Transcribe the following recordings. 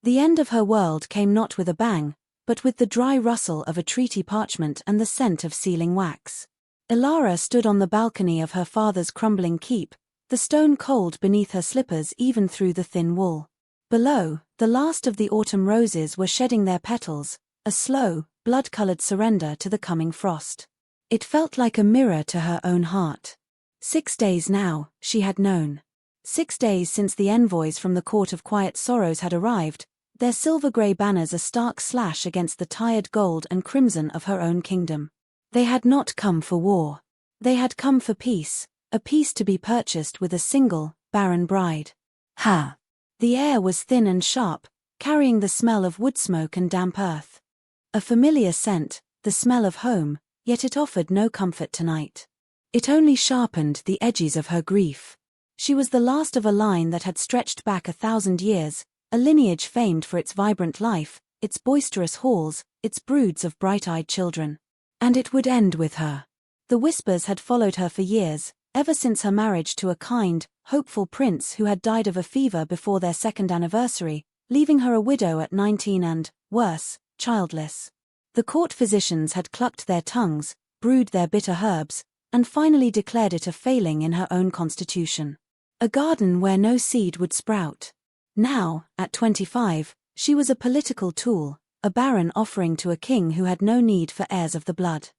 The end of her world came not with a bang, but with the dry rustle of a treaty parchment and the scent of sealing wax. Elara stood on the balcony of her father's crumbling keep, the stone cold beneath her slippers even through the thin wool. Below, the last of the autumn roses were shedding their petals, a slow, blood-colored surrender to the coming frost. It felt like a mirror to her own heart. 6 days now, she had known. 6 days since the envoys from the Court of Quiet Sorrows had arrived, their silver-grey banners a stark slash against the tired gold and crimson of her own kingdom. They had not come for war. They had come for peace, a peace to be purchased with a single, barren bride. Ha! The air was thin and sharp, carrying the smell of wood smoke and damp earth. A familiar scent, the smell of home, yet it offered no comfort tonight. It only sharpened the edges of her grief. She was the last of a line that had stretched back 1,000 years, a lineage famed for its vibrant life, its boisterous halls, its broods of bright-eyed children. And it would end with her. The whispers had followed her for years, ever since her marriage to a kind, hopeful prince who had died of a fever before their second anniversary, leaving her a widow at 19 and, worse, childless. The court physicians had clucked their tongues, brewed their bitter herbs, and finally declared it a failing in her own constitution. A garden where no seed would sprout. Now, at 25, she was a political tool, a barren offering to a king who had no need for heirs of the blood.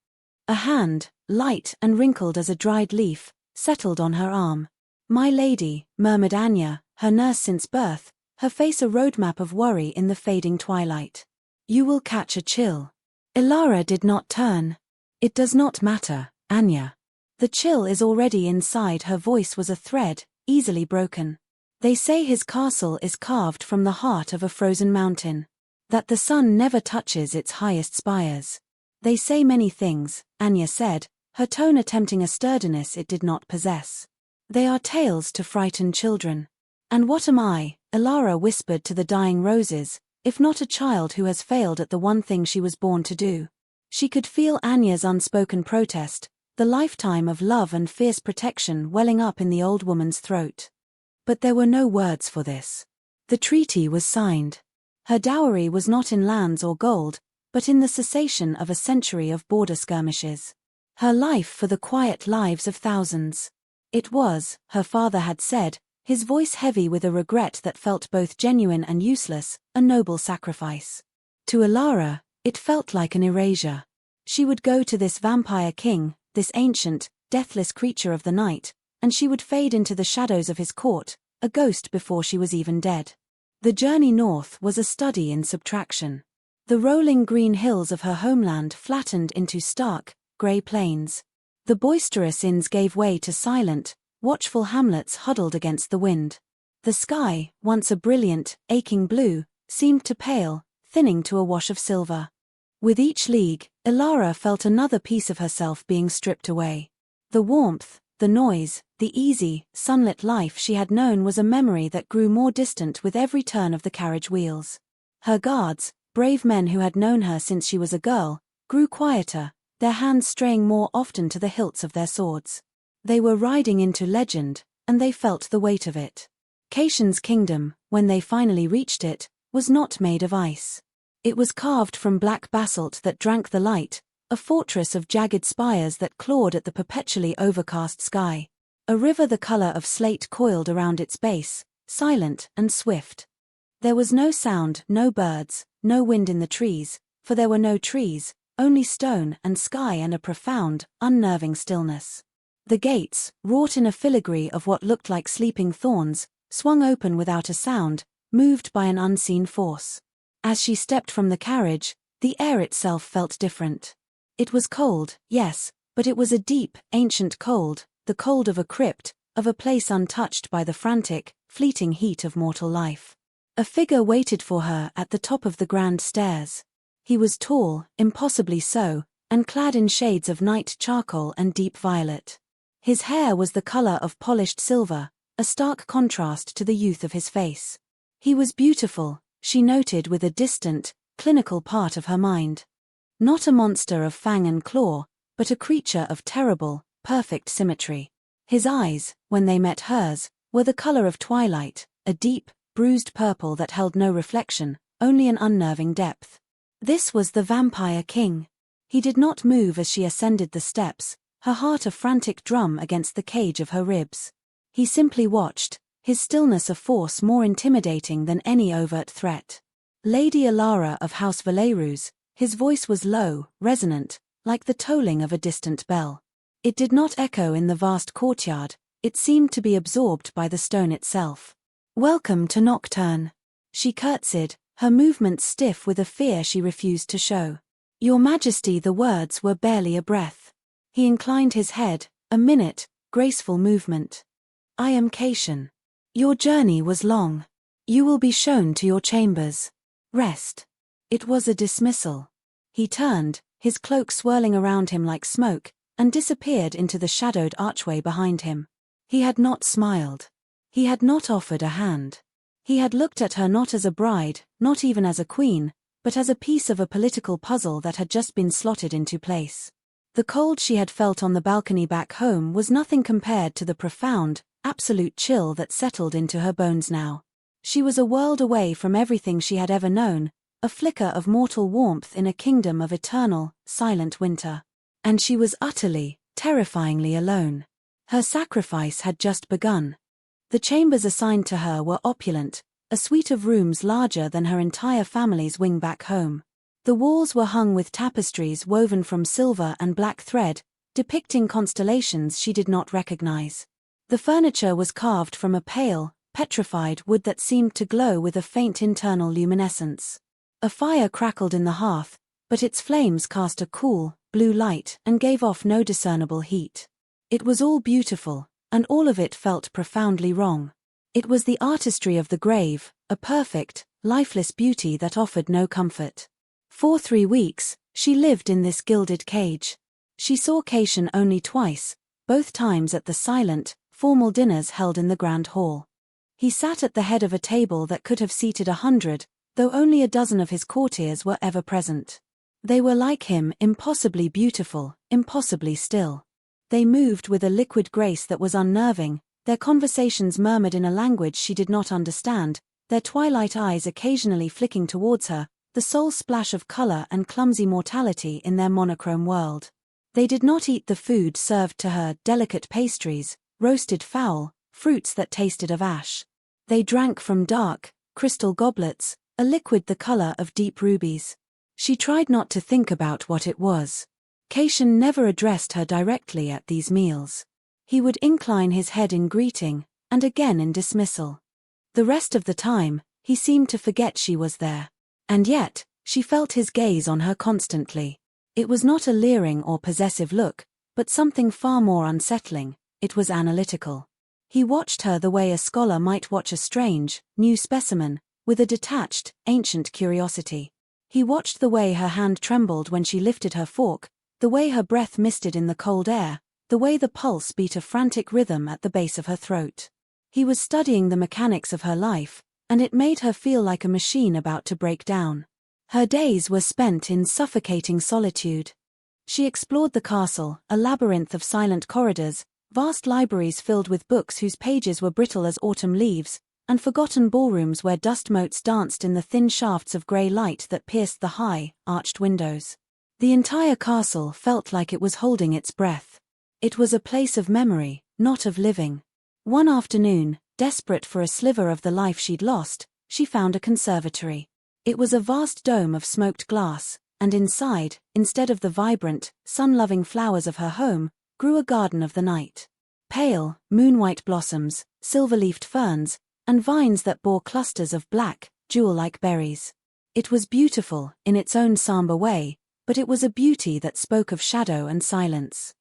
A hand, light and wrinkled as a dried leaf, settled on her arm. "My lady," murmured Anya, her nurse since birth, her face a roadmap of worry in the fading twilight. "You will catch a chill." Elara did not turn. "It does not matter, Anya. The chill is already inside." Her voice was a thread, easily broken. "They say his castle is carved from the heart of a frozen mountain. That the sun never touches its highest spires. They say many things," Anya said, her tone attempting a sturdiness it did not possess. "They are tales to frighten children. And what am I?" Elara whispered to the dying roses, if not a child who has failed at the one thing she was born to do. She could feel Anya's unspoken protest, the lifetime of love and fierce protection welling up in the old woman's throat. But there were no words for this. The treaty was signed. Her dowry was not in lands or gold, but in the cessation of a century of border skirmishes. Her life for the quiet lives of thousands. It was, her father had said, his voice heavy with a regret that felt both genuine and useless, a noble sacrifice. To Elara, it felt like an erasure. She would go to this vampire king, this ancient, deathless creature of the night, and she would fade into the shadows of his court, a ghost before she was even dead. The journey north was a study in subtraction. The rolling green hills of her homeland flattened into stark, grey plains. The boisterous inns gave way to silent, watchful hamlets huddled against the wind. The sky, once a brilliant, aching blue, seemed to pale, thinning to a wash of silver. With each league, Elara felt another piece of herself being stripped away. The warmth, the noise, the easy, sunlit life she had known was a memory that grew more distant with every turn of the carriage wheels. Her guards, brave men who had known her since she was a girl, grew quieter, their hands straying more often to the hilts of their swords. They were riding into legend, and they felt the weight of it. Caitian's kingdom, when they finally reached it, was not made of ice. It was carved from black basalt that drank the light, a fortress of jagged spires that clawed at the perpetually overcast sky. A river the color of slate coiled around its base, silent and swift. There was no sound, no birds, no wind in the trees, for there were no trees, only stone and sky and a profound, unnerving stillness. The gates, wrought in a filigree of what looked like sleeping thorns, swung open without a sound, moved by an unseen force. As she stepped from the carriage, the air itself felt different. It was cold, yes, but it was a deep, ancient cold, the cold of a crypt, of a place untouched by the frantic, fleeting heat of mortal life. A figure waited for her at the top of the grand stairs. He was tall, impossibly so, and clad in shades of night charcoal and deep violet. His hair was the color of polished silver, a stark contrast to the youth of his face. He was beautiful, she noted with a distant, clinical part of her mind. Not a monster of fang and claw, but a creature of terrible, perfect symmetry. His eyes, when they met hers, were the color of twilight, a deep, bruised purple that held no reflection, only an unnerving depth. This was the Vampire King. He did not move as she ascended the steps, her heart a frantic drum against the cage of her ribs. He simply watched, his stillness a force more intimidating than any overt threat. Lady Alara of House Valerus, his voice was low, resonant, like the tolling of a distant bell. It did not echo in the vast courtyard, it seemed to be absorbed by the stone itself. "Welcome to Nocturne." She curtsied, her movements stiff with a fear she refused to show. "Your Majesty," the words were barely a breath. He inclined his head, a minute, graceful movement. "I am Caitian. Your journey was long. You will be shown to your chambers. Rest." It was a dismissal. He turned, his cloak swirling around him like smoke, and disappeared into the shadowed archway behind him. He had not smiled. He had not offered a hand. He had looked at her not as a bride, not even as a queen, but as a piece of a political puzzle that had just been slotted into place. The cold she had felt on the balcony back home was nothing compared to the profound, absolute chill that settled into her bones now. She was a world away from everything she had ever known, a flicker of mortal warmth in a kingdom of eternal, silent winter. And she was utterly, terrifyingly alone. Her sacrifice had just begun. The chambers assigned to her were opulent, a suite of rooms larger than her entire family's wing back home. The walls were hung with tapestries woven from silver and black thread, depicting constellations she did not recognize. The furniture was carved from a pale, petrified wood that seemed to glow with a faint internal luminescence. A fire crackled in the hearth, but its flames cast a cool, blue light and gave off no discernible heat. It was all beautiful, and all of it felt profoundly wrong. It was the artistry of the grave, a perfect, lifeless beauty that offered no comfort. For 3 weeks, she lived in this gilded cage. She saw Caitian only twice, both times at the silent, formal dinners held in the grand hall. He sat at the head of a table that could have seated 100, though only a dozen of his courtiers were ever present. They were like him, impossibly beautiful, impossibly still. They moved with a liquid grace that was unnerving, their conversations murmured in a language she did not understand, their twilight eyes occasionally flicking towards her, the sole splash of color and clumsy mortality in their monochrome world. They did not eat the food served to her, delicate pastries, roasted fowl, fruits that tasted of ash. They drank from dark, crystal goblets, a liquid the color of deep rubies. She tried not to think about what it was. Caitian never addressed her directly at these meals. He would incline his head in greeting, and again in dismissal. The rest of the time, he seemed to forget she was there. And yet, she felt his gaze on her constantly. It was not a leering or possessive look, but something far more unsettling. It was analytical. He watched her the way a scholar might watch a strange, new specimen, with a detached, ancient curiosity. He watched the way her hand trembled when she lifted her fork, the way her breath misted in the cold air, the way the pulse beat a frantic rhythm at the base of her throat. He was studying the mechanics of her life, and it made her feel like a machine about to break down. Her days were spent in suffocating solitude. She explored the castle, a labyrinth of silent corridors, vast libraries filled with books whose pages were brittle as autumn leaves, and forgotten ballrooms where dust motes danced in the thin shafts of grey light that pierced the high, arched windows. The entire castle felt like it was holding its breath. It was a place of memory, not of living. One afternoon, desperate for a sliver of the life she'd lost, she found a conservatory. It was a vast dome of smoked glass, and inside, instead of the vibrant, sun-loving flowers of her home, grew a garden of the night. Pale, moon-white blossoms, silver-leafed ferns, and vines that bore clusters of black, jewel-like berries. It was beautiful, in its own somber way, but it was a beauty that spoke of shadow and silence.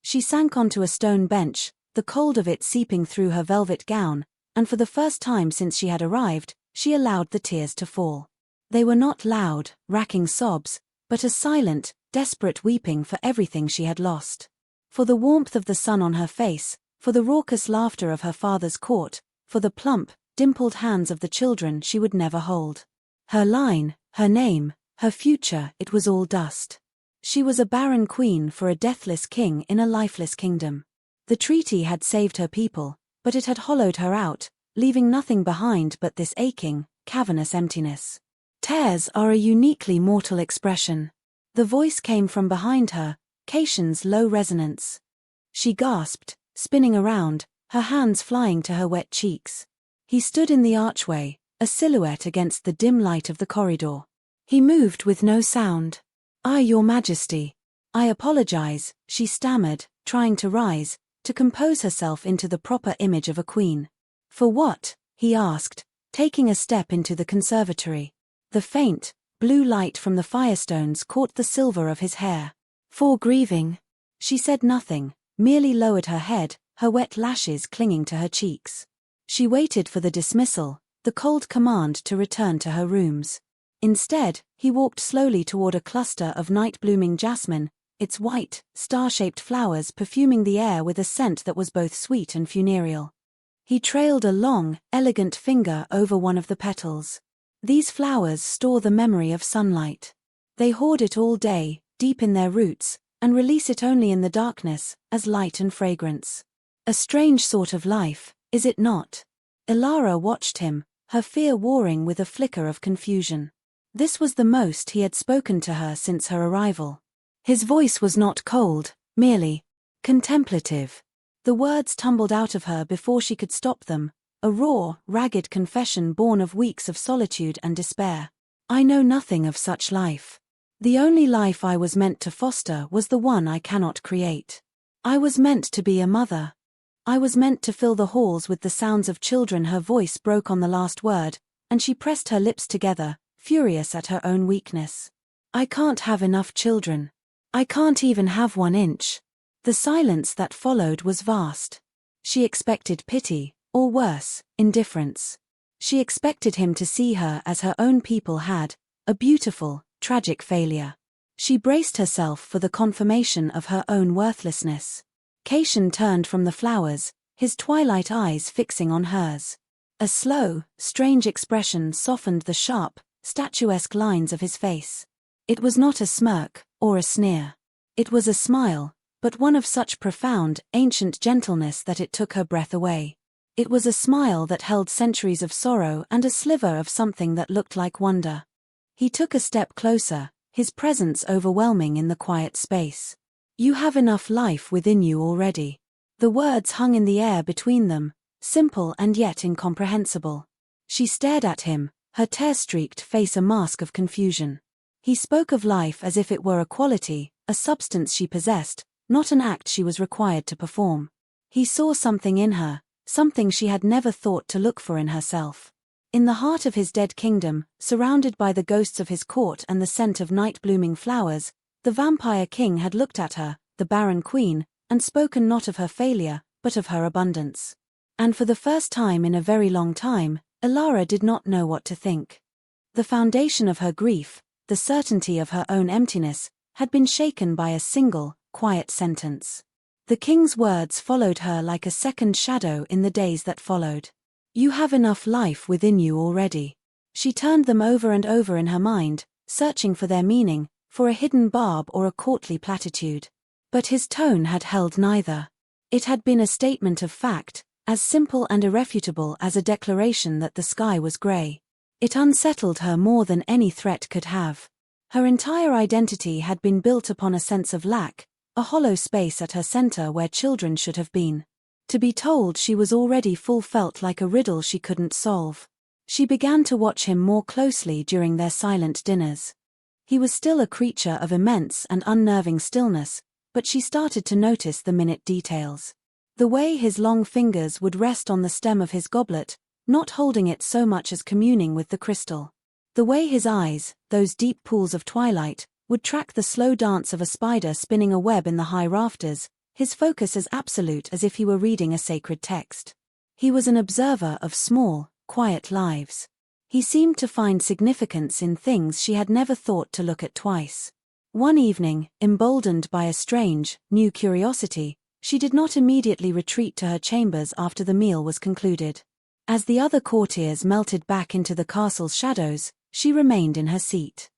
She sank onto a stone bench, the cold of it seeping through her velvet gown, and for the first time since she had arrived, she allowed the tears to fall. They were not loud, racking sobs, but a silent, desperate weeping for everything she had lost. For the warmth of the sun on her face, for the raucous laughter of her father's court, for the plump, dimpled hands of the children she would never hold. Her line, her name, her future, it was all dust. She was a barren queen for a deathless king in a lifeless kingdom. The treaty had saved her people, but it had hollowed her out, leaving nothing behind but this aching, cavernous emptiness. Tears are a uniquely mortal expression. The voice came from behind her, Caitian's low resonance. She gasped, spinning around, her hands flying to her wet cheeks. He stood in the archway, a silhouette against the dim light of the corridor. He moved with no sound. Your Majesty. I apologize, she stammered, trying to rise, to compose herself into the proper image of a queen. For what? He asked, taking a step into the conservatory. The faint, blue light from the firestones caught the silver of his hair. For grieving. She said nothing, merely lowered her head, her wet lashes clinging to her cheeks. She waited for the dismissal, the cold command to return to her rooms. Instead, he walked slowly toward a cluster of night-blooming jasmine, its white, star-shaped flowers perfuming the air with a scent that was both sweet and funereal. He trailed a long, elegant finger over one of the petals. These flowers store the memory of sunlight. They hoard it all day, deep in their roots, and release it only in the darkness, as light and fragrance. A strange sort of life, is it not? Elara watched him, her fear warring with a flicker of confusion. This was the most he had spoken to her since her arrival. His voice was not cold, merely contemplative. The words tumbled out of her before she could stop them, a raw, ragged confession born of weeks of solitude and despair. I know nothing of such life. The only life I was meant to foster was the one I cannot create. I was meant to be a mother. I was meant to fill the halls with the sounds of children. Her voice broke on the last word, and she pressed her lips together, furious at her own weakness. I can't have enough children. I can't even have 1 inch. The silence that followed was vast. She expected pity, or worse, indifference. She expected him to see her as her own people had, a beautiful, tragic failure. She braced herself for the confirmation of her own worthlessness. Caitian turned from the flowers, his twilight eyes fixing on hers. A slow, strange expression softened the sharp, statuesque lines of his face. It was not a smirk, or a sneer. It was a smile, but one of such profound, ancient gentleness that it took her breath away. It was a smile that held centuries of sorrow and a sliver of something that looked like wonder. He took a step closer, his presence overwhelming in the quiet space. You have enough life within you already. The words hung in the air between them, simple and yet incomprehensible. She stared at him, her tear-streaked face a mask of confusion. He spoke of life as if it were a quality, a substance she possessed, not an act she was required to perform. He saw something in her, something she had never thought to look for in herself. In the heart of his dead kingdom, surrounded by the ghosts of his court and the scent of night-blooming flowers, the vampire king had looked at her, the barren queen, and spoken not of her failure, but of her abundance. And for the first time in a very long time, Elara did not know what to think. The foundation of her grief, the certainty of her own emptiness, had been shaken by a single, quiet sentence. The king's words followed her like a second shadow in the days that followed. You have enough life within you already. She turned them over and over in her mind, searching for their meaning, for a hidden barb or a courtly platitude. But his tone had held neither. It had been a statement of fact, as simple and irrefutable as a declaration that the sky was grey. It unsettled her more than any threat could have. Her entire identity had been built upon a sense of lack, a hollow space at her center where children should have been. To be told she was already full felt like a riddle she couldn't solve. She began to watch him more closely during their silent dinners. He was still a creature of immense and unnerving stillness, but she started to notice the minute details. The way his long fingers would rest on the stem of his goblet, not holding it so much as communing with the crystal. The way his eyes, those deep pools of twilight, would track the slow dance of a spider spinning a web in the high rafters, his focus as absolute as if he were reading a sacred text. He was an observer of small, quiet lives. He seemed to find significance in things she had never thought to look at twice. One evening, emboldened by a strange, new curiosity, she did not immediately retreat to her chambers after the meal was concluded. As the other courtiers melted back into the castle's shadows, she remained in her seat.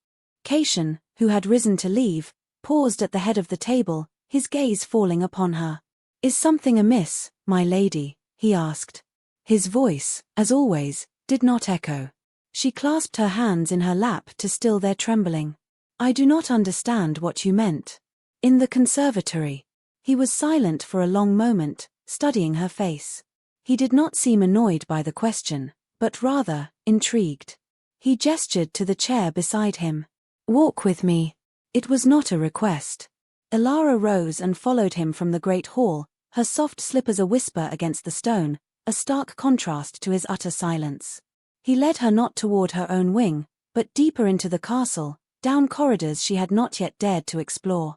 Caitian, who had risen to leave, paused at the head of the table, his gaze falling upon her. Is something amiss, my lady? He asked. His voice, as always, did not echo. She clasped her hands in her lap to still their trembling. I do not understand what you meant. In the conservatory. He was silent for a long moment, studying her face. He did not seem annoyed by the question, but rather, intrigued. He gestured to the chair beside him. Walk with me. It was not a request. Elara rose and followed him from the great hall, her soft slippers a whisper against the stone, a stark contrast to his utter silence. He led her not toward her own wing, but deeper into the castle, down corridors she had not yet dared to explore.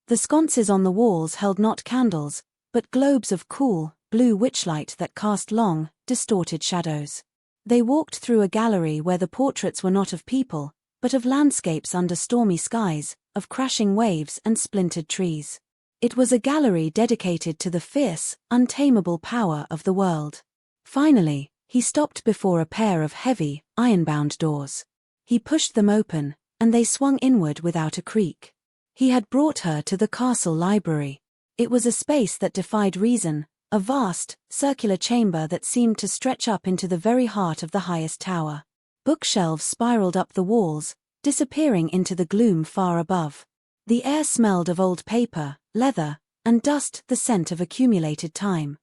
The sconces on the walls held not candles, but globes of cool, blue witchlight that cast long, distorted shadows. They walked through a gallery where the portraits were not of people, but of landscapes under stormy skies, of crashing waves and splintered trees. It was a gallery dedicated to the fierce, untamable power of the world. Finally, he stopped before a pair of heavy, iron-bound doors. He pushed them open, and they swung inward without a creak. He had brought her to the castle library. It was a space that defied reason, a vast, circular chamber that seemed to stretch up into the very heart of the highest tower. Bookshelves spiraled up the walls, disappearing into the gloom far above. The air smelled of old paper, leather, and dust, the scent of accumulated time.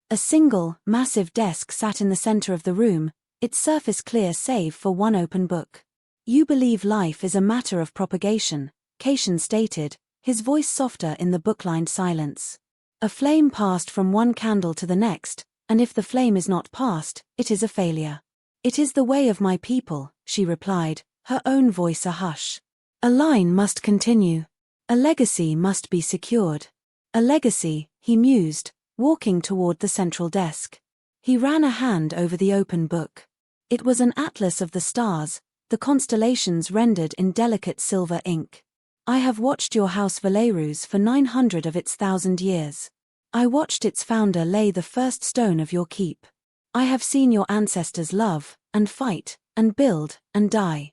A single, massive desk sat in the center of the room, its surface clear save for one open book. You believe life is a matter of propagation, Caitian stated, his voice softer in the book-lined silence. A flame passed from one candle to the next, and if the flame is not passed, it is a failure. It is the way of my people, she replied, her own voice a hush. A line must continue. A legacy must be secured. A legacy, he mused, walking toward the central desk. He ran a hand over the open book. It was an atlas of the stars, the constellations rendered in delicate silver ink. I have watched your house Valerus for 900 of its 1,000 years. I watched its founder lay the first stone of your keep. I have seen your ancestors love, and fight, and build, and die.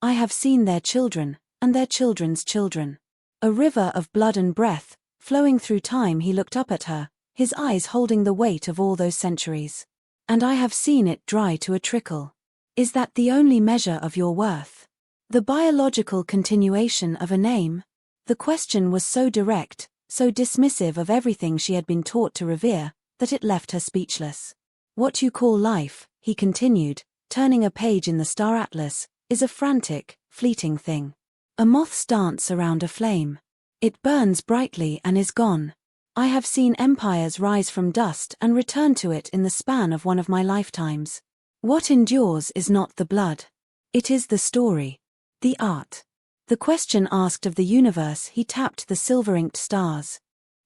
I have seen their children, and their children's children. A river of blood and breath, flowing through time. He looked up at her, his eyes holding the weight of all those centuries. And I have seen it dry to a trickle. Is that the only measure of your worth? The biological continuation of a name? The question was so direct, so dismissive of everything she had been taught to revere, that it left her speechless. What you call life, he continued, turning a page in the star atlas, is a frantic, fleeting thing. A moth's dance around a flame. It burns brightly and is gone. I have seen empires rise from dust and return to it in the span of one of my lifetimes. What endures is not the blood. It is the story. The art. The question asked of the universe. He tapped the silver-inked stars.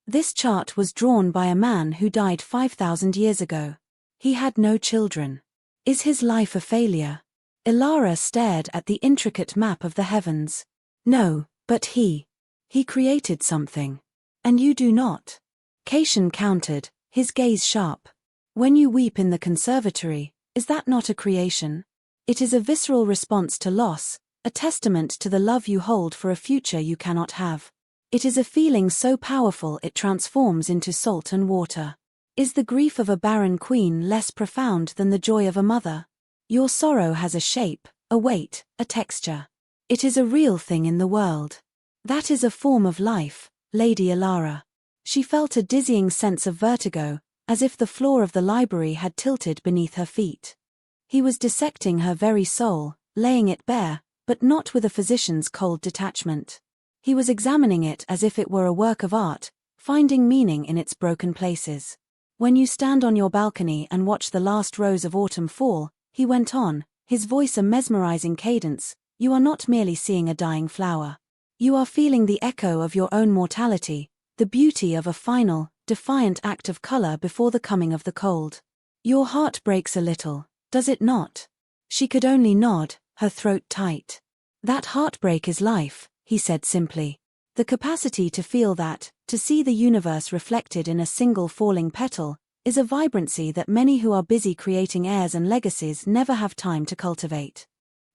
This chart was drawn by a man who died 5,000 years ago. He had no children. Is his life a failure? Elara stared at the intricate map of the heavens. No, but he created something. And you do not. Caitian countered, his gaze sharp. When you weep in the conservatory, is that not a creation? It is a visceral response to loss, a testament to the love you hold for a future you cannot have. It is a feeling so powerful it transforms into salt and water. Is the grief of a barren queen less profound than the joy of a mother? Your sorrow has a shape, a weight, a texture. It is a real thing in the world. That is a form of life, Lady Elara. She felt a dizzying sense of vertigo, as if the floor of the library had tilted beneath her feet. He was dissecting her very soul, laying it bare, but not with a physician's cold detachment. He was examining it as if it were a work of art, finding meaning in its broken places. When you stand on your balcony and watch the last rose of autumn fall, he went on, his voice a mesmerizing cadence, you are not merely seeing a dying flower. You are feeling the echo of your own mortality, the beauty of a final, defiant act of color before the coming of the cold. Your heart breaks a little, does it not? She could only nod, her throat tight. That heartbreak is life, he said simply. The capacity to feel that, to see the universe reflected in a single falling petal, is a vibrancy that many who are busy creating heirs and legacies never have time to cultivate.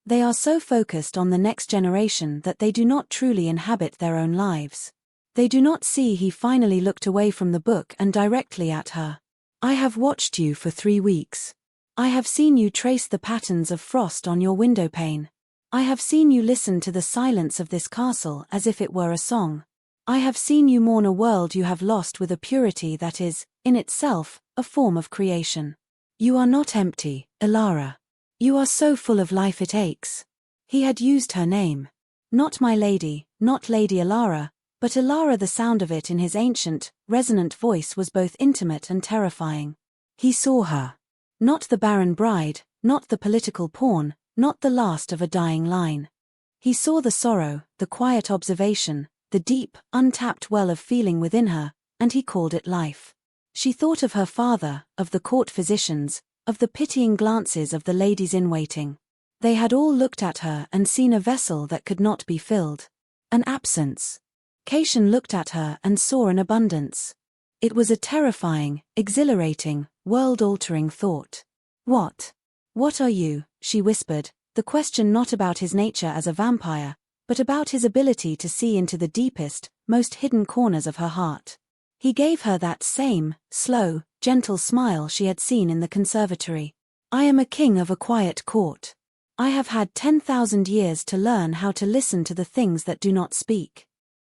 They are so focused on the next generation that they do not truly inhabit their own lives. They do not see. He finally looked away from the book and directly at her. I have watched you for 3 weeks. I have seen you trace the patterns of frost on your window pane. I have seen you listen to the silence of this castle as if it were a song. I have seen you mourn a world you have lost with a purity that is, in itself, a form of creation. You are not empty, Elara. You are so full of life it aches. He had used her name. Not my lady, not Lady Elara, but Elara. The sound of it in his ancient, resonant voice was both intimate and terrifying. He saw her. Not the barren bride, not the political pawn, not the last of a dying line. He saw the sorrow, the quiet observation, the deep, untapped well of feeling within her, and he called it life. She thought of her father, of the court physicians, of the pitying glances of the ladies-in-waiting. They had all looked at her and seen a vessel that could not be filled. An absence. Caitian looked at her and saw an abundance. It was a terrifying, exhilarating, world-altering thought. What are you? She whispered, the question not about his nature as a vampire, but about his ability to see into the deepest, most hidden corners of her heart. He gave her that same, slow, gentle smile she had seen in the conservatory. I am a king of a quiet court. I have had 10,000 years to learn how to listen to the things that do not speak.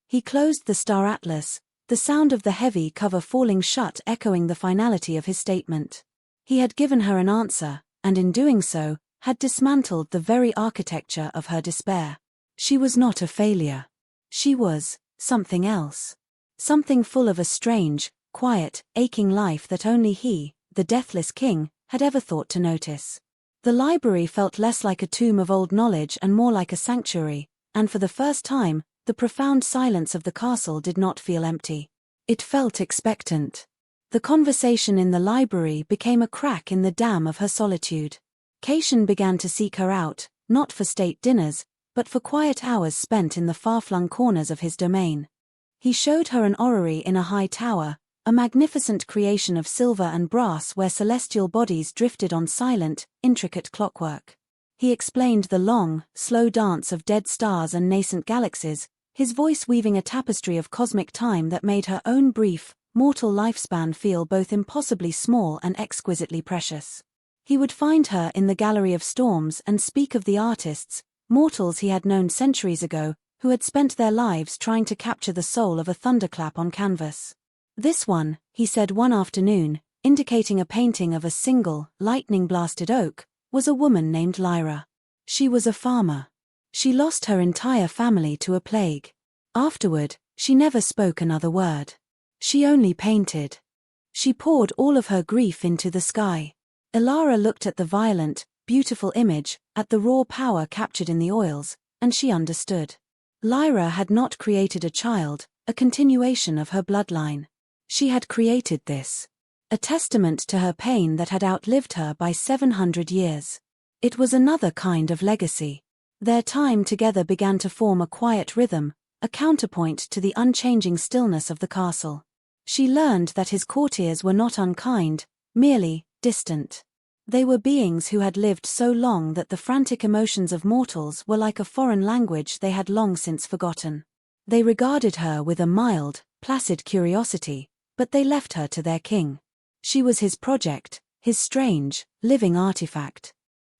He closed the star atlas, the sound of the heavy cover falling shut echoing the finality of his statement. He had given her an answer, and in doing so, had dismantled the very architecture of her despair. She was not a failure. She was something else. Something full of a strange, quiet, aching life that only he, the deathless king, had ever thought to notice. The library felt less like a tomb of old knowledge and more like a sanctuary, and for the first time, the profound silence of the castle did not feel empty. It felt expectant. The conversation in the library became a crack in the dam of her solitude. Caitian began to seek her out, not for state dinners, but for quiet hours spent in the far-flung corners of his domain. He showed her an orrery in a high tower, a magnificent creation of silver and brass where celestial bodies drifted on silent, intricate clockwork. He explained the long, slow dance of dead stars and nascent galaxies, his voice weaving a tapestry of cosmic time that made her own brief, mortal lifespan feel both impossibly small and exquisitely precious. He would find her in the Gallery of Storms and speak of the artists, mortals he had known centuries ago, who had spent their lives trying to capture the soul of a thunderclap on canvas. This one, he said one afternoon, indicating a painting of a single, lightning-blasted oak, was a woman named Lyra. She was a farmer. She lost her entire family to a plague. Afterward, she never spoke another word. She only painted. She poured all of her grief into the sky. Elara looked at the violent, beautiful image, at the raw power captured in the oils, and she understood. Lyra had not created a child, a continuation of her bloodline. She had created this. A testament to her pain that had outlived her by 700 years. It was another kind of legacy. Their time together began to form a quiet rhythm, a counterpoint to the unchanging stillness of the castle. She learned that his courtiers were not unkind, merely distant. They were beings who had lived so long that the frantic emotions of mortals were like a foreign language they had long since forgotten. They regarded her with a mild, placid curiosity, but they left her to their king. She was his project, his strange, living artifact.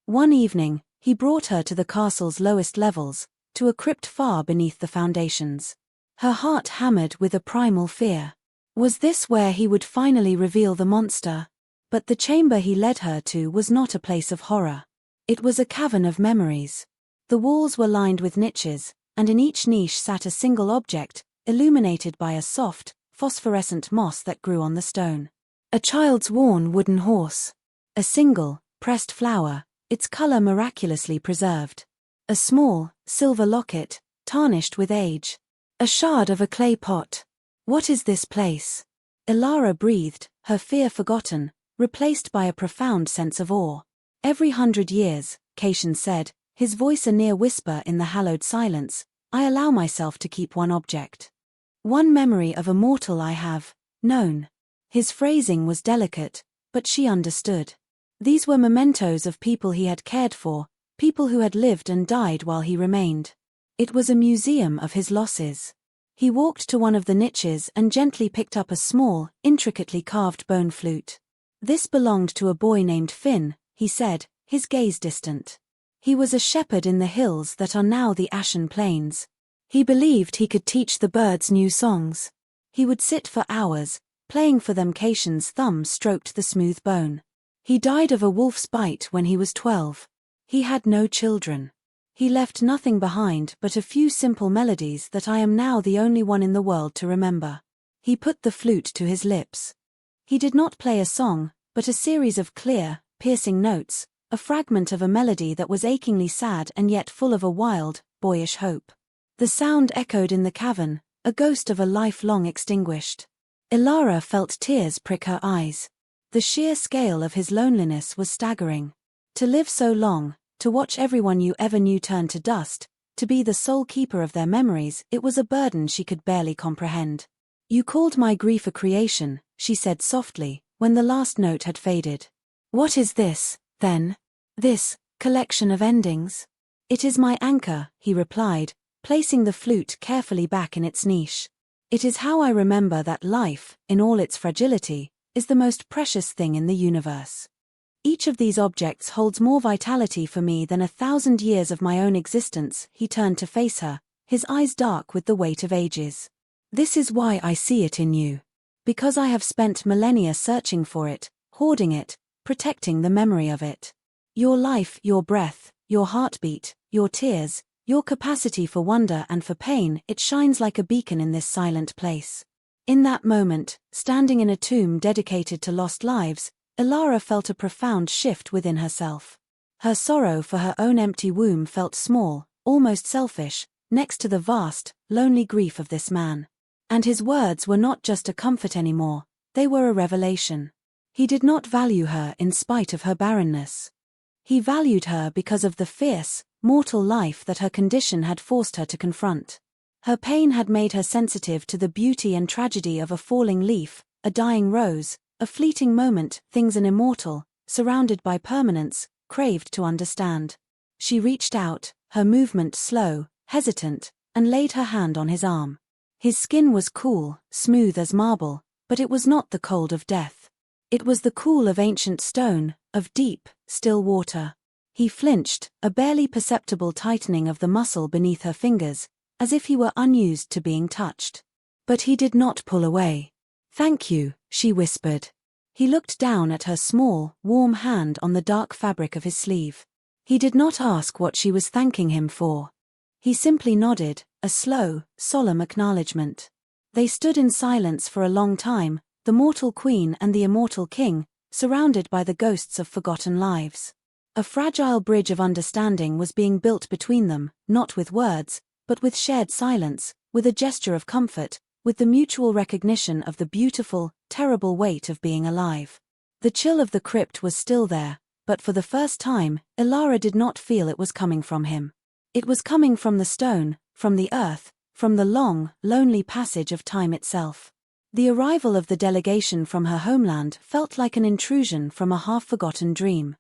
One evening, he brought her to the castle's lowest levels, to a crypt far beneath the foundations. Her heart hammered with a primal fear. Was this where he would finally reveal the monster? But the chamber he led her to was not a place of horror. It was a cavern of memories. The walls were lined with niches, and in each niche sat a single object, illuminated by a soft, phosphorescent moss that grew on the stone. A child's worn wooden horse. A single, pressed flower, its color miraculously preserved. A small, silver locket, tarnished with age. A shard of a clay pot. What is this place? Elara breathed, her fear forgotten, replaced by a profound sense of awe. Every 100 years, Caitian said, his voice a near whisper in the hallowed silence, I allow myself to keep one object. One memory of a mortal I have known. His phrasing was delicate, but she understood. These were mementos of people he had cared for, people who had lived and died while he remained. It was a museum of his losses. He walked to one of the niches and gently picked up a small, intricately carved bone flute. "This belonged to a boy named Finn," he said, his gaze distant. "He was a shepherd in the hills that are now the Ashen Plains. He believed he could teach the birds new songs. He would sit for hours, playing for them. Caitian's thumb stroked the smooth bone. He died of a wolf's bite when he was 12. He had no children. He left nothing behind but a few simple melodies that I am now the only one in the world to remember." He put the flute to his lips. He did not play a song, but a series of clear, piercing notes, a fragment of a melody that was achingly sad and yet full of a wild, boyish hope. The sound echoed in the cavern, a ghost of a life long extinguished. Ilara felt tears prick her eyes. The sheer scale of his loneliness was staggering. To live so long, to watch everyone you ever knew turn to dust, to be the sole keeper of their memories, it was a burden she could barely comprehend. "You called my grief a creation," she said softly, when the last note had faded. "What is this, then? This collection of endings?" "It is my anchor," he replied, placing the flute carefully back in its niche. "It is how I remember that life, in all its fragility, is the most precious thing in the universe. Each of these objects holds more vitality for me than 1,000 years of my own existence." He turned to face her, his eyes dark with the weight of ages. "This is why I see it in you. Because I have spent millennia searching for it, hoarding it, protecting the memory of it. Your life, your breath, your heartbeat, your tears, your capacity for wonder and for pain, it shines like a beacon in this silent place." In that moment, standing in a tomb dedicated to lost lives, Ilara felt a profound shift within herself. Her sorrow for her own empty womb felt small, almost selfish, next to the vast, lonely grief of this man. And his words were not just a comfort anymore, they were a revelation. He did not value her in spite of her barrenness. He valued her because of the fierce, mortal life that her condition had forced her to confront. Her pain had made her sensitive to the beauty and tragedy of a falling leaf, a dying rose, a fleeting moment. Things an immortal, surrounded by permanence, craved to understand. She reached out, her movement slow, hesitant, and laid her hand on his arm. His skin was cool, smooth as marble, but it was not the cold of death. It was the cool of ancient stone, of deep, still water. He flinched, a barely perceptible tightening of the muscle beneath her fingers, as if he were unused to being touched. But he did not pull away. "Thank you," she whispered. He looked down at her small, warm hand on the dark fabric of his sleeve. He did not ask what she was thanking him for. He simply nodded, a slow, solemn acknowledgement. They stood in silence for a long time, the mortal queen and the immortal king, surrounded by the ghosts of forgotten lives. A fragile bridge of understanding was being built between them, not with words, but with shared silence, with a gesture of comfort, with the mutual recognition of the beautiful, terrible weight of being alive. The chill of the crypt was still there, but for the first time, Ilara did not feel it was coming from him. It was coming from the stone, from the earth, from the long, lonely passage of time itself. The arrival of the delegation from her homeland felt like an intrusion from a half-forgotten dream.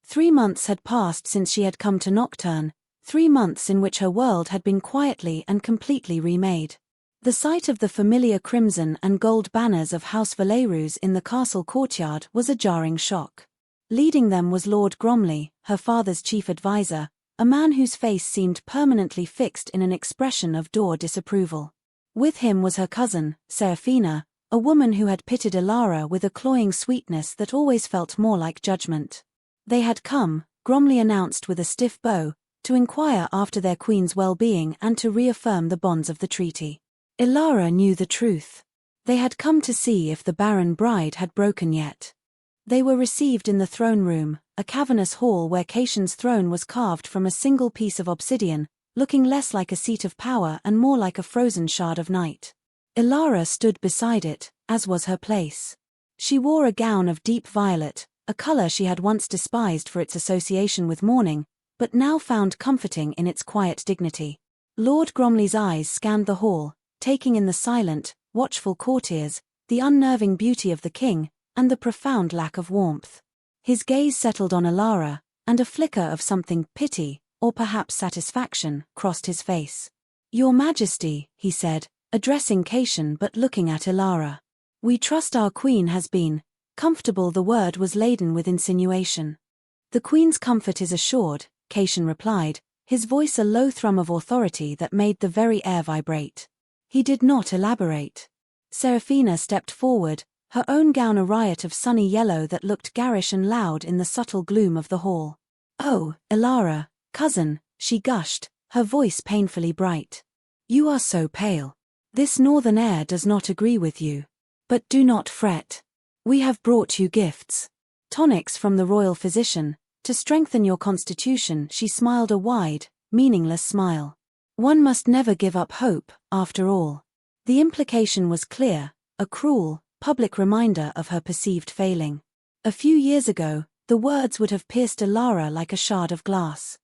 3 months had passed since she had come to Nocturne, 3 months in which her world had been quietly and completely remade. The sight of the familiar crimson and gold banners of House Valerus in the castle courtyard was a jarring shock. Leading them was Lord Gromley, her father's chief advisor, a man whose face seemed permanently fixed in an expression of dour disapproval. With him was her cousin, Seraphina, a woman who had pitted Ilara with a cloying sweetness that always felt more like judgment. They had come, Gromley announced with a stiff bow, to inquire after their queen's well-being and to reaffirm the bonds of the treaty. Ilara knew the truth. They had come to see if the barren bride had broken yet. They were received in the throne room, a cavernous hall where Caitian's throne was carved from a single piece of obsidian, looking less like a seat of power and more like a frozen shard of night. Ilara stood beside it, as was her place. She wore a gown of deep violet, a color she had once despised for its association with mourning, but now found comforting in its quiet dignity. Lord Gromley's eyes scanned the hall, taking in the silent, watchful courtiers, the unnerving beauty of the king, and the profound lack of warmth. His gaze settled on Ilara, and a flicker of something pity, or perhaps satisfaction, crossed his face. "Your Majesty," he said, addressing Caitian but looking at Ilara. "We trust our queen has been Comfortable, the word was laden with insinuation. The Queen's comfort is assured, Caitian replied, his voice a low thrum of authority that made the very air vibrate. He did not elaborate. Seraphina stepped forward, her own gown a riot of sunny yellow that looked garish and loud in the subtle gloom of the hall. "Oh, Elara, cousin," she gushed, her voice painfully bright. "You are so pale. This northern air does not agree with you. But do not fret. We have brought you gifts. Tonics from the royal physician, to strengthen your constitution." She smiled a wide, meaningless smile. One must never give up hope, after all. The implication was clear, a cruel, public reminder of her perceived failing. A few years ago, the words would have pierced Elara like a shard of glass.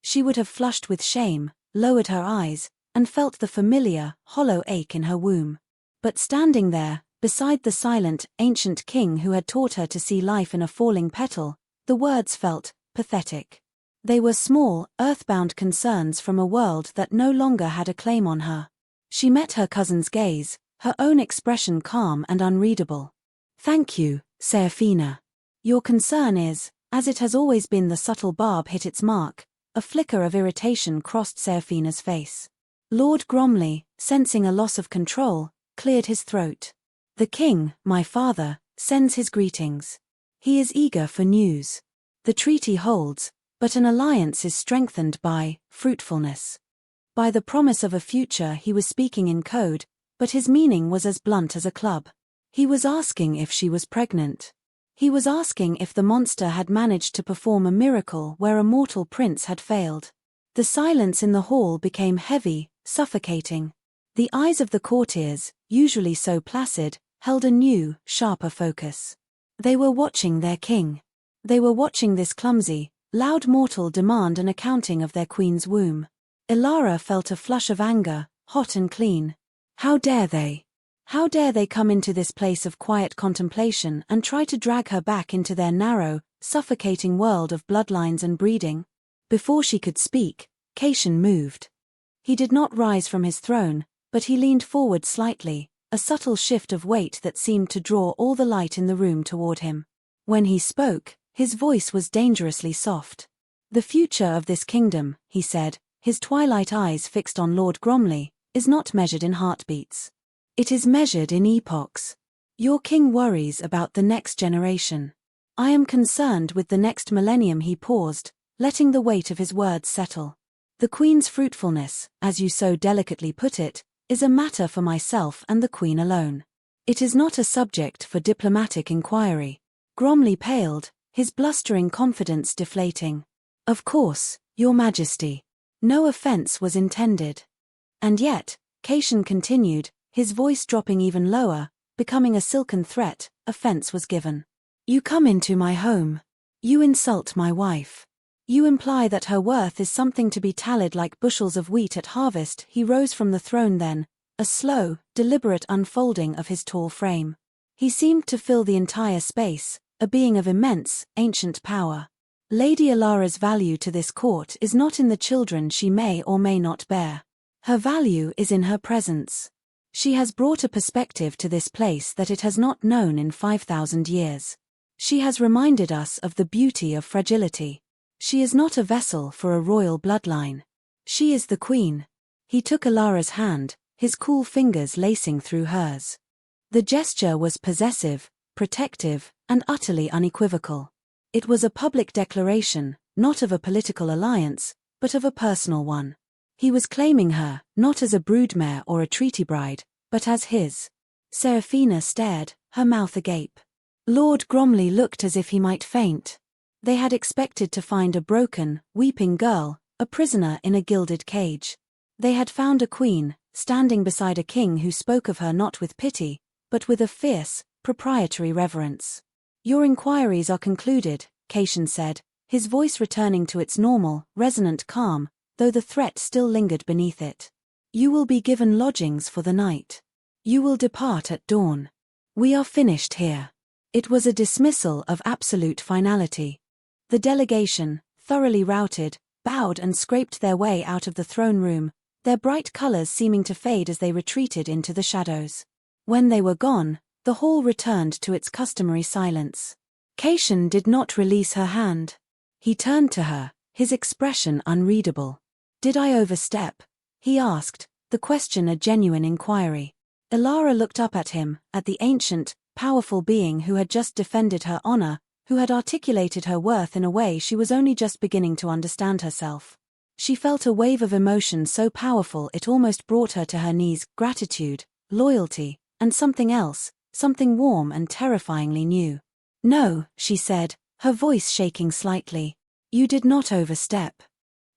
She would have flushed with shame, lowered her eyes, and felt the familiar, hollow ache in her womb. But standing there, beside the silent, ancient king who had taught her to see life in a falling petal, the words felt pathetic. They were small, earthbound concerns from a world that no longer had a claim on her. She met her cousin's gaze, her own expression calm and unreadable. "Thank you, Seraphina. Your concern is, as it has always been." The subtle barb hit its mark, a flicker of irritation crossed Seraphina's face. Lord Gromley, sensing a loss of control, cleared his throat. "The king, my father, sends his greetings. He is eager for news. The treaty holds, but an alliance is strengthened by fruitfulness." By the promise of a future he was speaking in code, but his meaning was as blunt as a club. He was asking if she was pregnant. He was asking if the monster had managed to perform a miracle where a mortal prince had failed. The silence in the hall became heavy, suffocating. The eyes of the courtiers, usually so placid, held a new, sharper focus. They were watching their king. They were watching this clumsy, loud mortal demand an accounting of their queen's womb. Elara felt a flush of anger, hot and clean. How dare they? How dare they come into this place of quiet contemplation and try to drag her back into their narrow, suffocating world of bloodlines and breeding? Before she could speak, Caitian moved. He did not rise from his throne, but he leaned forward slightly, a subtle shift of weight that seemed to draw all the light in the room toward him. When he spoke, his voice was dangerously soft. "The future of this kingdom," he said, his twilight eyes fixed on Lord Gromley, "is not measured in heartbeats. It is measured in epochs. Your king worries about the next generation. I am concerned with the next millennium." He paused, letting the weight of his words settle. "The queen's fruitfulness, as you so delicately put it, is a matter for myself and the queen alone. It is not a subject for diplomatic inquiry." Gromley paled, his blustering confidence deflating. "Of course, your majesty. No offense was intended." "And yet," Caitian continued, his voice dropping even lower, becoming a silken threat, "offense was given. You come into my home. You insult my wife. You imply that her worth is something to be tallied like bushels of wheat at harvest." He rose from the throne then, a slow, deliberate unfolding of his tall frame. He seemed to fill the entire space, a being of immense, ancient power. "Lady Elara's value to this court is not in the children she may or may not bear. Her value is in her presence. She has brought a perspective to this place that it has not known in 5,000 years. She has reminded us of the beauty of fragility. She is not a vessel for a royal bloodline. She is the queen." He took Elara's hand, his cool fingers lacing through hers. The gesture was possessive, protective, and utterly unequivocal. It was a public declaration, not of a political alliance, but of a personal one. He was claiming her, not as a broodmare or a treaty bride, but as his. Seraphina stared, her mouth agape. Lord Gromley looked as if he might faint. They had expected to find a broken, weeping girl, a prisoner in a gilded cage. They had found a queen, standing beside a king who spoke of her not with pity, but with a fierce, proprietary reverence. "Your inquiries are concluded," Caitian said, his voice returning to its normal, resonant calm, though the threat still lingered beneath it. "You will be given lodgings for the night. You will depart at dawn. We are finished here." It was a dismissal of absolute finality. The delegation, thoroughly routed, bowed and scraped their way out of the throne room, their bright colors seeming to fade as they retreated into the shadows. When they were gone, The hall returned to its customary silence. Caitian did not release her hand. He turned to her, his expression unreadable. "Did I overstep?" he asked, the question a genuine inquiry. Elara looked up at him, at the ancient, powerful being who had just defended her honor, who had articulated her worth in a way she was only just beginning to understand herself. She felt a wave of emotion so powerful it almost brought her to her knees: gratitude, loyalty, and something else, something warm and terrifyingly new. "No," she said, her voice shaking slightly. "You did not overstep."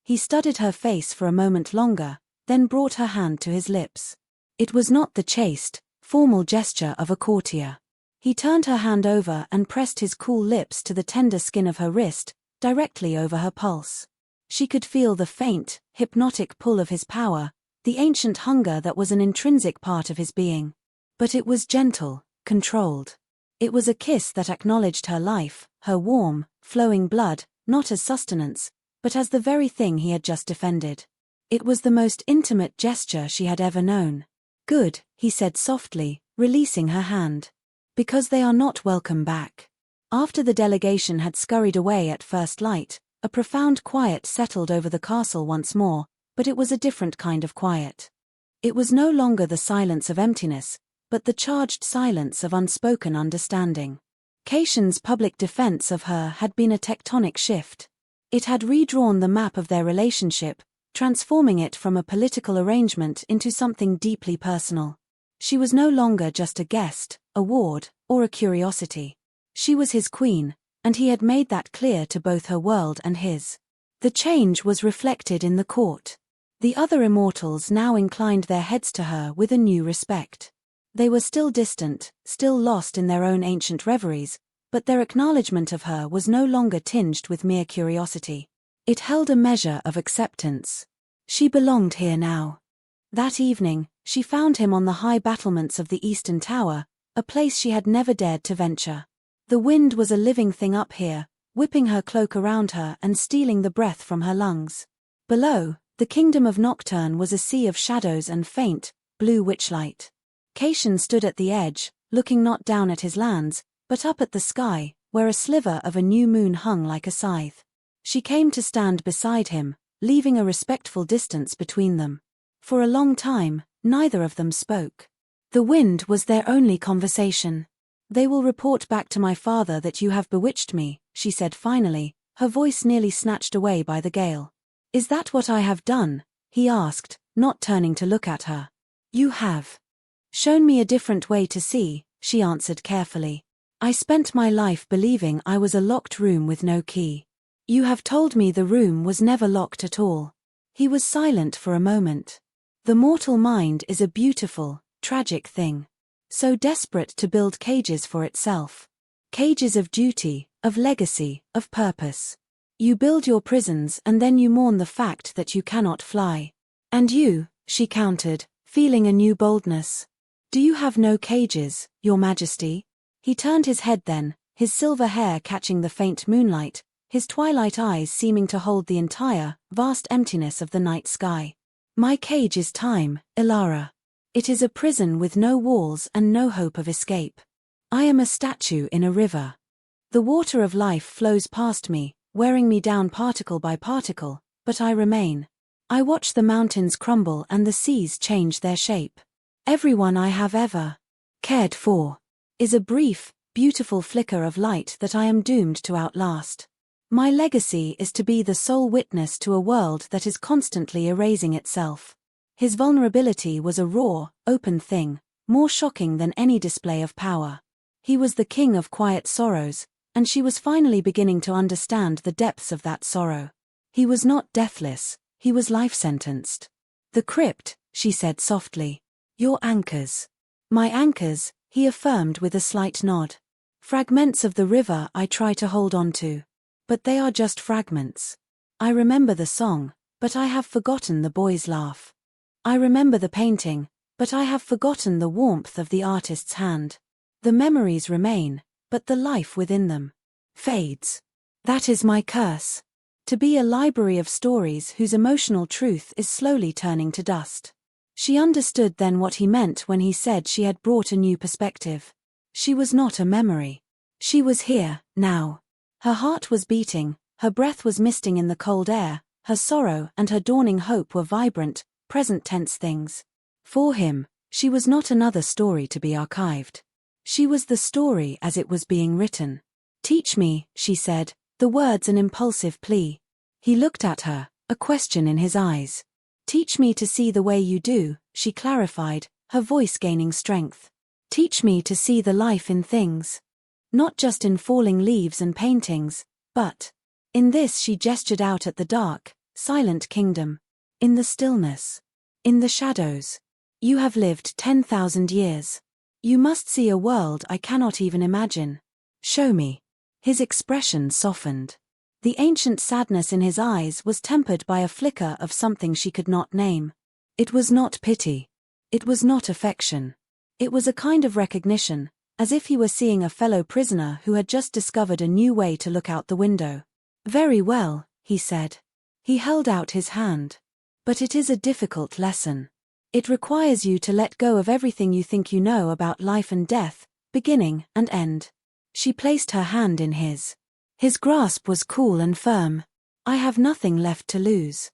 He studied her face for a moment longer, then brought her hand to his lips. It was not the chaste, formal gesture of a courtier. He turned her hand over and pressed his cool lips to the tender skin of her wrist, directly over her pulse. She could feel the faint, hypnotic pull of his power, the ancient hunger that was an intrinsic part of his being. But it was gentle, controlled. It was a kiss that acknowledged her life, her warm, flowing blood, not as sustenance, but as the very thing he had just defended. It was the most intimate gesture she had ever known. "Good," he said softly, releasing her hand. "Because they are not welcome back." After the delegation had scurried away at first light, a profound quiet settled over the castle once more, but it was a different kind of quiet. It was no longer the silence of emptiness, but the charged silence of unspoken understanding. Caitian's public defense of her had been a tectonic shift. It had redrawn the map of their relationship, transforming it from a political arrangement into something deeply personal. She was no longer just a guest, a ward, or a curiosity. She was his queen, and he had made that clear to both her world and his. The change was reflected in the court. The other immortals now inclined their heads to her with a new respect. They were still distant, still lost in their own ancient reveries, but their acknowledgement of her was no longer tinged with mere curiosity. It held a measure of acceptance. She belonged here now. That evening, she found him on the high battlements of the Eastern Tower, a place she had never dared to venture. The wind was a living thing up here, whipping her cloak around her and stealing the breath from her lungs. Below, the kingdom of Nocturne was a sea of shadows and faint, blue witchlight. Caitian stood at the edge, looking not down at his lands, but up at the sky, where a sliver of a new moon hung like a scythe. She came to stand beside him, leaving a respectful distance between them. For a long time, neither of them spoke. The wind was their only conversation. "They will report back to my father that you have bewitched me," she said finally, her voice nearly snatched away by the gale. "Is that what I have done?" he asked, not turning to look at her. "You have shown me a different way to see," she answered carefully. "I spent my life believing I was a locked room with no key. You have told me the room was never locked at all." He was silent for a moment. The mortal mind is a beautiful, tragic thing. So desperate to build cages for itself. Cages of duty, of legacy, of purpose. You build your prisons and then you mourn the fact that you cannot fly. "And you," she countered, feeling a new boldness. "Do you have no cages, Your Majesty?" He turned his head then, his silver hair catching the faint moonlight, his twilight eyes seeming to hold the entire, vast emptiness of the night sky. "My cage is time, Elara. It is a prison with no walls and no hope of escape. I am a statue in a river. The water of life flows past me, wearing me down particle by particle, but I remain. I watch the mountains crumble and the seas change their shape. Everyone I have ever cared for is a brief, beautiful flicker of light that I am doomed to outlast. My legacy is to be the sole witness to a world that is constantly erasing itself." His vulnerability was a raw, open thing, more shocking than any display of power. He was the king of quiet sorrows, and she was finally beginning to understand the depths of that sorrow. He was not deathless, he was life-sentenced. "The crypt," she said softly. "Your anchors." "My anchors," he affirmed with a slight nod. "Fragments of the river I try to hold on to. But they are just fragments. I remember the song, but I have forgotten the boy's laugh. I remember the painting, but I have forgotten the warmth of the artist's hand. The memories remain, but the life within them fades. That is my curse. To be a library of stories whose emotional truth is slowly turning to dust." She understood then what he meant when he said she had brought a new perspective. She was not a memory. She was here, now. Her heart was beating, her breath was misting in the cold air, her sorrow and her dawning hope were vibrant, present tense things. For him, she was not another story to be archived. She was the story as it was being written. "Teach me," she said, the words an impulsive plea. He looked at her, a question in his eyes. "Teach me to see the way you do," she clarified, her voice gaining strength. "Teach me to see the life in things. Not just in falling leaves and paintings, but in this." She gestured out at the dark, silent kingdom. "In the stillness. In the shadows. You have lived 10,000 years. You must see a world I cannot even imagine. Show me." His expression softened. The ancient sadness in his eyes was tempered by a flicker of something she could not name. It was not pity. It was not affection. It was a kind of recognition, as if he were seeing a fellow prisoner who had just discovered a new way to look out the window. "Very well," he said. He held out his hand. "But it is a difficult lesson. It requires you to let go of everything you think you know about life and death, beginning and end." She placed her hand in his. His grasp was cool and firm. "I have nothing left to lose."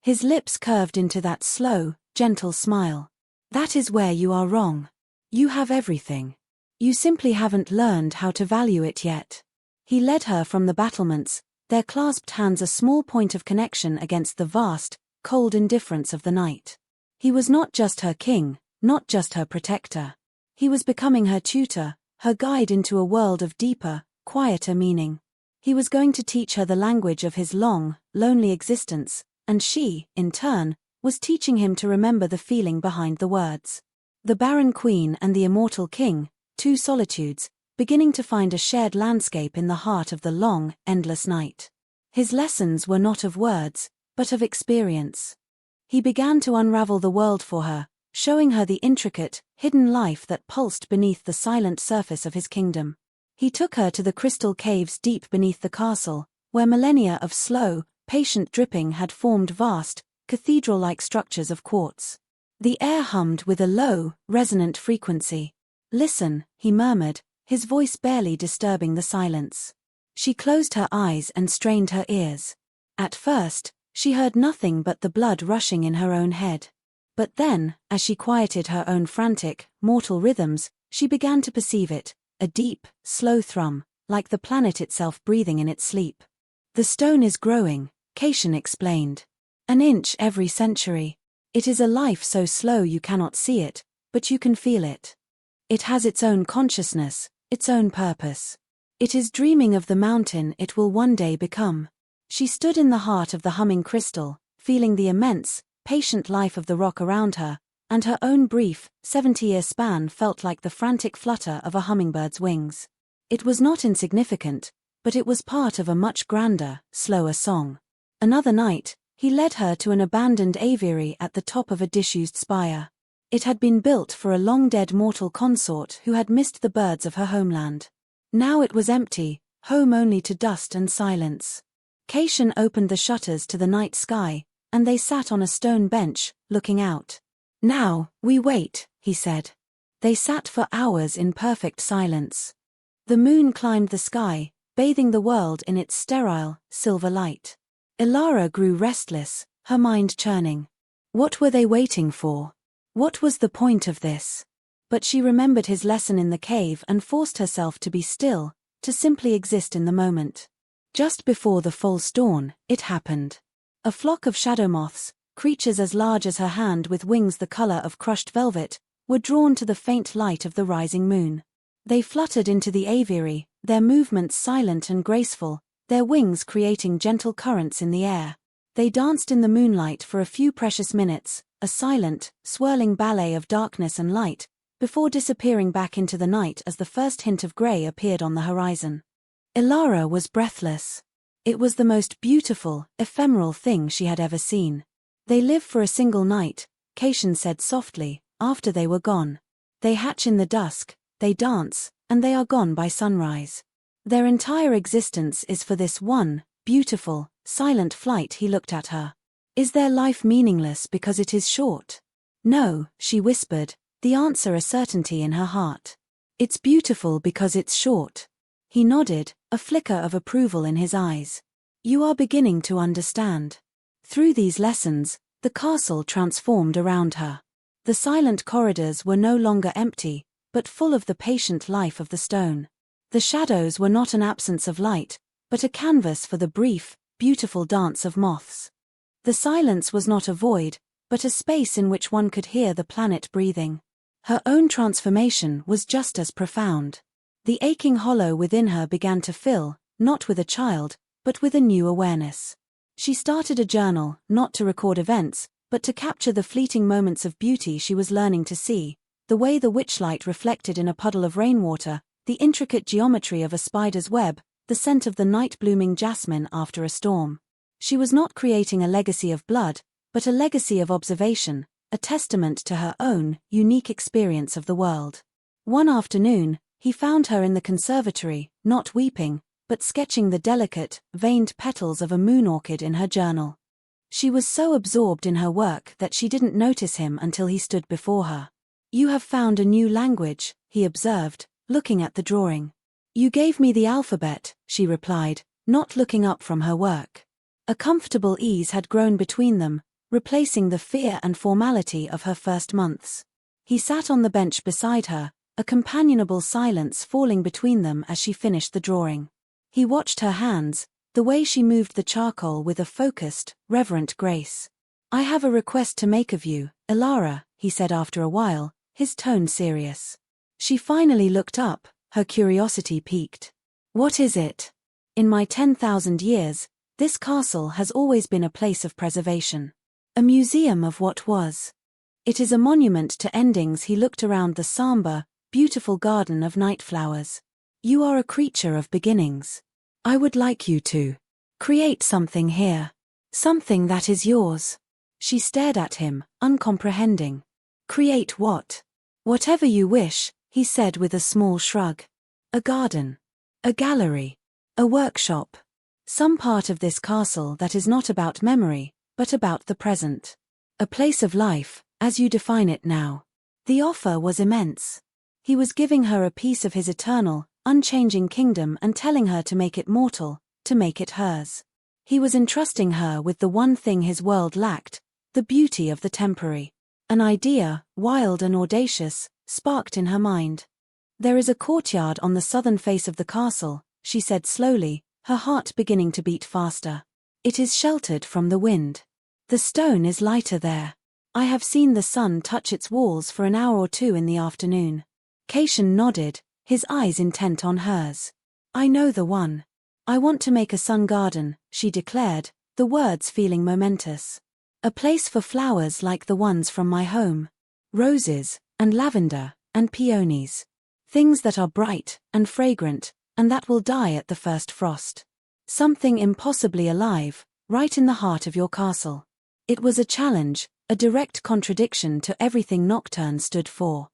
His lips curved into that slow, gentle smile. "That is where you are wrong. You have everything. You simply haven't learned how to value it yet." He led her from the battlements, their clasped hands a small point of connection against the vast, cold indifference of the night. He was not just her king, not just her protector. He was becoming her tutor, her guide into a world of deeper, quieter meaning. He was going to teach her the language of his long, lonely existence, and she, in turn, was teaching him to remember the feeling behind the words. The barren queen and the immortal king, two solitudes, beginning to find a shared landscape in the heart of the long, endless night. His lessons were not of words, but of experience. He began to unravel the world for her, showing her the intricate, hidden life that pulsed beneath the silent surface of his kingdom. He took her to the crystal caves deep beneath the castle, where millennia of slow, patient dripping had formed vast, cathedral-like structures of quartz. The air hummed with a low, resonant frequency. "Listen," he murmured, his voice barely disturbing the silence. She closed her eyes and strained her ears. At first, she heard nothing but the blood rushing in her own head. But then, as she quieted her own frantic, mortal rhythms, she began to perceive it, a deep, slow thrum, like the planet itself breathing in its sleep. "The stone is growing," Caitian explained. "An inch every century. It is a life so slow you cannot see it, but you can feel it. It has its own consciousness, its own purpose. It is dreaming of the mountain it will one day become." She stood in the heart of the humming crystal, feeling the immense, patient life of the rock around her, and her own brief, 70-year span felt like the frantic flutter of a hummingbird's wings. It was not insignificant, but it was part of a much grander, slower song. Another night, he led her to an abandoned aviary at the top of a disused spire. It had been built for a long-dead mortal consort who had missed the birds of her homeland. Now it was empty, home only to dust and silence. Caitian opened the shutters to the night sky, and they sat on a stone bench, looking out. "Now, we wait," he said. They sat for hours in perfect silence. The moon climbed the sky, bathing the world in its sterile, silver light. Ilara grew restless, her mind churning. What were they waiting for? What was the point of this? But she remembered his lesson in the cave and forced herself to be still, to simply exist in the moment. Just before the false dawn, it happened. A flock of shadow moths, creatures as large as her hand with wings the color of crushed velvet, were drawn to the faint light of the rising moon. They fluttered into the aviary, their movements silent and graceful, their wings creating gentle currents in the air. They danced in the moonlight for a few precious minutes, a silent, swirling ballet of darkness and light, before disappearing back into the night as the first hint of gray appeared on the horizon. Ilara was breathless. It was the most beautiful, ephemeral thing she had ever seen. "They live for a single night," Caitian said softly, "after they were gone. They hatch in the dusk, they dance, and they are gone by sunrise. Their entire existence is for this one, beautiful, silent flight." He looked at her. "Is their life meaningless because it is short?" "No," she whispered, the answer a certainty in her heart. It's beautiful because it's short. He nodded, a flicker of approval in his eyes. You are beginning to understand. Through these lessons, the castle transformed around her. The silent corridors were no longer empty, but full of the patient life of the stone. The shadows were not an absence of light, but a canvas for the brief, beautiful dance of moths. The silence was not a void, but a space in which one could hear the planet breathing. Her own transformation was just as profound. The aching hollow within her began to fill, not with a child, but with a new awareness. She started a journal, not to record events, but to capture the fleeting moments of beauty she was learning to see, the way the witchlight reflected in a puddle of rainwater, the intricate geometry of a spider's web, the scent of the night-blooming jasmine after a storm. She was not creating a legacy of blood, but a legacy of observation, a testament to her own, unique experience of the world. One afternoon, he found her in the conservatory, not weeping, but sketching the delicate, veined petals of a moon orchid in her journal. She was so absorbed in her work that she didn't notice him until he stood before her. You have found a new language, he observed, looking at the drawing. You gave me the alphabet, she replied, not looking up from her work. A comfortable ease had grown between them, replacing the fear and formality of her first months. He sat on the bench beside her, a companionable silence falling between them as she finished the drawing. He watched her hands, the way she moved the charcoal with a focused, reverent grace. I have a request to make of you, Elara, he said after a while, his tone serious. She finally looked up, her curiosity piqued. What is it? In my 10,000 years, this castle has always been a place of preservation. A museum of what was. It is a monument to endings. He looked around the somber, beautiful garden of night flowers. You are a creature of beginnings. I would like you to create something here. Something that is yours. She stared at him, uncomprehending. Create what? Whatever you wish, he said with a small shrug. A garden. A gallery. A workshop. Some part of this castle that is not about memory, but about the present. A place of life, as you define it now. The offer was immense. He was giving her a piece of his eternal, unchanging kingdom and telling her to make it mortal, to make it hers. He was entrusting her with the one thing his world lacked, the beauty of the temporary. An idea, wild and audacious, sparked in her mind. There is a courtyard on the southern face of the castle, she said slowly, her heart beginning to beat faster. It is sheltered from the wind. The stone is lighter there. I have seen the sun touch its walls for an hour or two in the afternoon. Caitian nodded, his eyes intent on hers. I know the one. I want to make a sun garden, she declared, the words feeling momentous. A place for flowers like the ones from my home. Roses, and lavender, and peonies. Things that are bright, and fragrant, and that will die at the first frost. Something impossibly alive, right in the heart of your castle. It was a challenge, a direct contradiction to everything Nocturne stood for.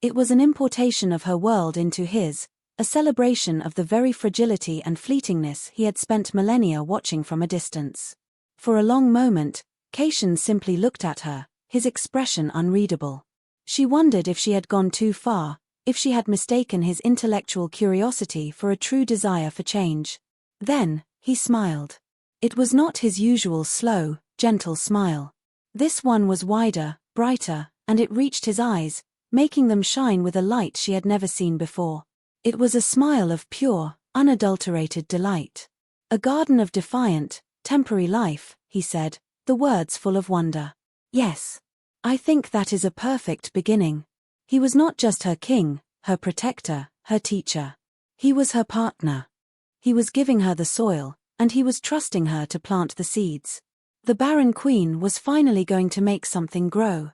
It was an importation of her world into his, a celebration of the very fragility and fleetingness he had spent millennia watching from a distance. For a long moment, Caitian simply looked at her, his expression unreadable. She wondered if she had gone too far, if she had mistaken his intellectual curiosity for a true desire for change. Then, he smiled. It was not his usual slow, gentle smile. This one was wider, brighter, and it reached his eyes, making them shine with a light she had never seen before. It was a smile of pure, unadulterated delight. A garden of defiant, temporary life, he said, the words full of wonder. Yes. I think that is a perfect beginning. He was not just her king, her protector, her teacher. He was her partner. He was giving her the soil, and he was trusting her to plant the seeds. The barren queen was finally going to make something grow.